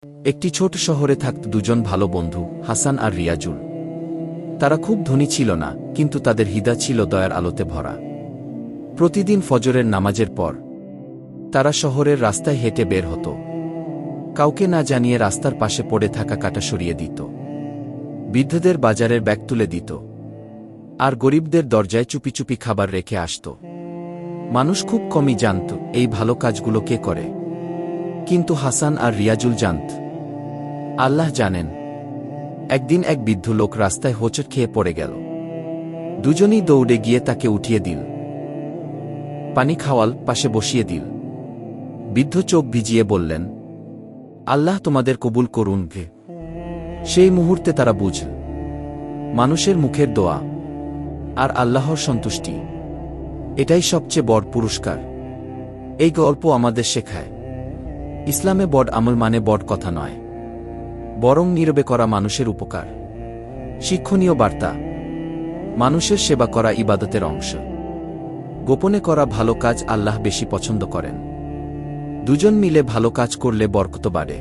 একটি ছোট শহরে থাকত দুজন ভালো বন্ধু, হাসান আর রিয়াজুল। তারা খুব ধনী ছিল না, কিন্তু তাদের হৃদয় ছিল দয়ার আলোতে ভরা। প্রতিদিন ফজরের নামাজের পর তারা শহরের রাস্তায় হেঁটে বের হতো। কাউকে না জানিয়ে রাস্তার পাশে পড়ে থাকা কাটা সরিয়ে দিত, বৃদ্ধদের বাজারের ব্যাগ তুলে দিত, আর গরিবদের দরজায় চুপি চুপি খাবার রেখে আসত। মানুষ খুব কমই জানত এই ভালো কাজগুলো কে করে, কিন্তু হাসান আর রিয়াজুল জানত, আল্লাহ জানেন। একদিন এক বৃদ্ধ লোক রাস্তায় হোঁচট খেয়ে পড়ে গেল। দুজনেই দৌড়ে গিয়ে তাকে উঠিয়ে দিল, পানি খাওয়াল, পাশে বসিয়ে দিল। বৃদ্ধ চোখ ভিজিয়ে বললেন, আল্লাহ তোমাদের কবুল করুন। সেই মুহূর্তে তারা বুঝল, মানুষের মুখের দোয়া আর আল্লাহর সন্তুষ্টি, এটাই সবচেয়ে বড় পুরস্কার। এই গল্প আমাদের শেখায়, ইসলামে বড় আমল মানে বড় কথা নয়, বরং নীরবে করা মানুষের উপকার। শিক্ষণীয় বার্তা, মানুষের সেবা করা ইবাদতের অংশ। গোপনে করা ভালো কাজ আল্লাহ বেশি পছন্দ করেন। দুজন মিলে ভালো কাজ করলে বরকত বাড়ে।